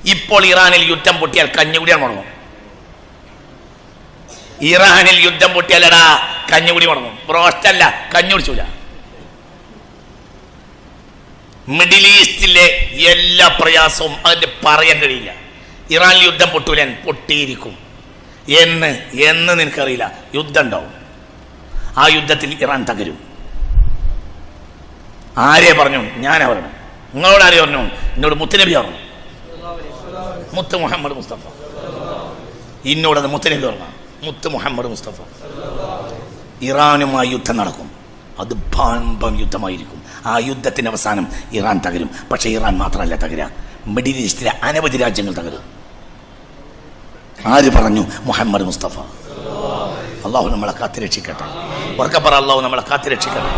ഇപ്പോൾ ഇറാനിൽ യുദ്ധം പൊട്ടിയാൽ കഞ്ഞുകുടിയാണ് മുടങ്ങും. ഇറാനിൽ യുദ്ധം പൊട്ടിയാലടാ കഞ്ഞുകുടി മുടങ്ങും. ബ്രോസ്റ്റല്ല, കഞ്ഞു കുടിച്ചൂല. മിഡിൽ ഈസ്റ്റിലെ എല്ലാ പ്രയാസവും അതിന്റെ പറയാൻ കഴിയില്ല. ഇറാനിൽ യുദ്ധം പൊട്ടൂല, പൊട്ടിയിരിക്കും. എന്ന് നിനക്കറിയില്ല. യുദ്ധം ഉണ്ടാവും. ആ യുദ്ധത്തിൽ ഇറാൻ തകരും. ആരെ പറഞ്ഞു? ഞാനാ പറഞ്ഞു. നിങ്ങളോട് ആരെ പറഞ്ഞു? എന്നോട് മുത്തുനബി പറഞ്ഞു. മുത്ത് മുഹമ്മദ് മുസ്തഫ. ഇന്നോടത് മുത്തുനബി പറഞ്ഞു. മുത്ത് മുഹമ്മദ് മുസ്തഫ. ഇറാനുമായി യുദ്ധം നടക്കും. അത് ഭയങ്കര യുദ്ധമായിരിക്കും. ആ യുദ്ധത്തിന്റെ അവസാനം ഇറാൻ തകരും. പക്ഷെ ഇറാൻ മാത്രമല്ല തകരുക, മിഡിൽ ഈസ്റ്റിലെ അനവധി രാജ്യങ്ങൾ തകരും. ആര് പറഞ്ഞു? മുഹമ്മദ് മുസ്തഫ. അള്ളാഹു നമ്മളെ കാത്തുരക്ഷിക്കട്ടെ. ഉറക്കപ്പറ, അള്ളാഹു നമ്മളെ കാത്തുരക്ഷിക്കട്ടെ.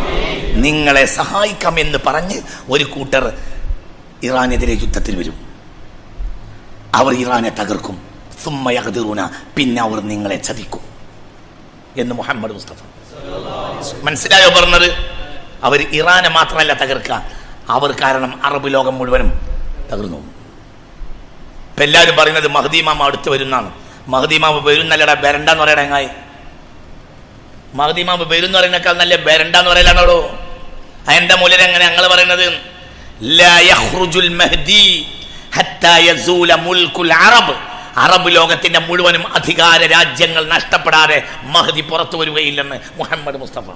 നിങ്ങളെ സഹായിക്കാം എന്ന് പറഞ്ഞ് ഒരു കൂട്ടർ ഇറാനെതിരെ യുദ്ധത്തിൽ വരും. അവർ ഇറാനെ തകർക്കും. സുമ്മ യഖ്ദിറൂന, പിന്നെ അവർ നിങ്ങളെ ചതിക്കും എന്ന് മുഹമ്മദ് മുസ്തഫ. മനസ്സിലായോ പറഞ്ഞത്? അവർ ഇറാനെ മാത്രമല്ല തകർക്കുക, അവർ കാരണം അറബ് ലോകം മുഴുവനും തകർന്നു. ഇപ്പൊ എല്ലാവരും പറയുന്നത് മഹ്ദി ഇമാം അടുത്ത് വരുന്നാണ്. മഹ്ദി ഇമാം വരുന്നല്ലടാ, ബെരണ്ടെന്ന് പറയടാ. എങ്ങായി മഹ്ദി ഇമാം വരുന്ന് പറയുന്നേക്കാൾ നല്ല ബെരണ്ടെന്ന് പറയലാണോടോ. അതിന്റെ മൂലം എങ്ങനെ ഞങ്ങൾ പറയുന്നത്? ലാ യഖ്റുജുൽ മഹ്ദി ഹത്താ യസൂല മുൽകുൽ അറബ്. അറബ് ലോകത്തിന്റെ മുഴുവനും അധികാര രാജ്യങ്ങൾ നഷ്ടപ്പെടാതെ മഹ്ദി പുറത്തു വരികയില്ലെന്ന് മുഹമ്മദ് മുസ്തഫ.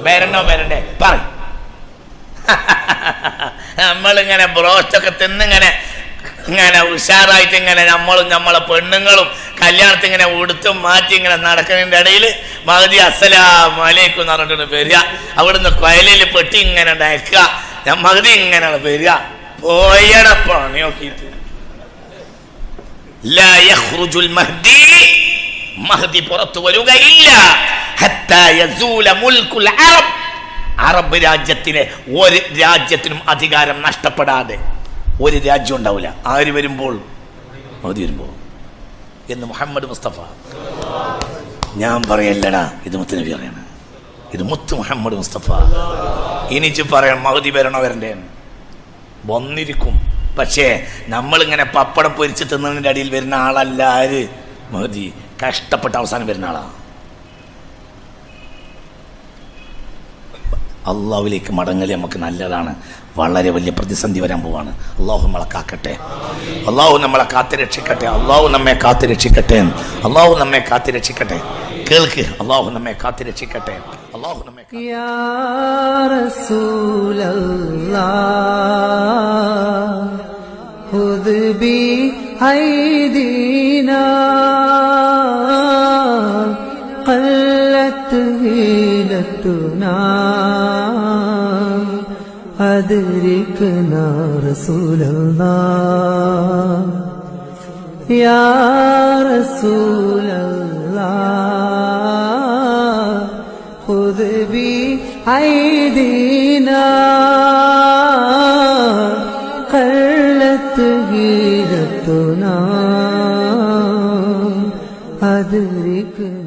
ബെരണ്ടോ ബെരണ്ടേ പറ. നമ്മളിങ്ങനെ ബ്രോസ്റ്റൊക്കെ തിന്നിങ്ങനെ ഉഷാറായിട്ട് ഇങ്ങനെ നമ്മളും നമ്മളെ പെണ്ണുങ്ങളും കല്യാണത്തിൽ ഇങ്ങനെ ഉടുത്തും മാറ്റി ഇങ്ങനെ നടക്കുന്നതിന്റെ ഇടയിൽ മഹ്ദി അസ്സലാമു അലൈക്കും എന്ന് പറഞ്ഞിട്ട് വരിക. അവിടുന്ന് കൊയലിൽ പെട്ടി ഇങ്ങനെ ഡയക്കുക. മഹ്ദി ഇങ്ങനെ വരിക. പോയട പണി നോക്കിയിട്ട് ലാ യഖ്റുജുൽ മഹ്ദി, മഹ്ദി പുറത്തു വരികയില്ല. ഹത്താ യസൂല മുൽകുൽ അറബ്, അറബ് രാജ്യത്തിന് ഒരു രാജ്യത്തിനും അധികാരം നഷ്ടപ്പെടാതെ ഒരു രാജ്യം ഉണ്ടാവില്ല. ആര് വരുമ്പോൾ? മഹ്ദി വരുമ്പോൾ എന്ന് മുഹമ്മദ് മുസ്തഫ. ഞാൻ പറയല്ലടാ, ഇത് മുത്തുനബി പറയണം. ഇത് മുത്ത് മുഹമ്മദ് മുസ്തഫ. ഇനിച്ച് പറയാം മഹ്ദി വരണോ വരണ്ടേ? വന്നിരിക്കും. പക്ഷേ നമ്മളിങ്ങനെ പപ്പടം പൊരിച്ച് തിന്നതിൻ്റെ അടിയിൽ വരുന്ന ആളല്ല ആര്? മഹ്ദി. കഷ്ടപ്പെട്ട അവസാനം വരുന്ന ആളാ. അള്ളാഹുവിലേക്ക് മടങ്ങല് നമുക്ക് നല്ലതാണ്. വളരെ വലിയ പ്രതിസന്ധി വരാൻ പോവാണ്. അള്ളാഹു നമ്മളെ കാക്കട്ടെ. അള്ളാഹു നമ്മളെ കാത്തുരക്ഷിക്കട്ടെ. അള്ളാഹു നമ്മെ കാത്തുരക്ഷിക്കട്ടെ. അള്ളാഹു നമ്മെ കാത്തുരക്ഷിക്കട്ടെ. കേൾക്ക്, അള്ളാഹു നമ്മെ കാത്തുരക്ഷിക്കട്ടെ. അള്ളാഹു നമ്മെ യാ റസൂലല്ലാഹ് ഖുദ് ബി ഐദീനാ ഖല്ലത് ഹീലത്തുനാ അദ്രിക്നാ റസൂലല്ലാഹ് യാ റസൂലല്ലാഹ് ഖുദ് ബി ഐദീനാ ഖല്ലത് ഹീലത്തുനാ അദ്രിക്നാ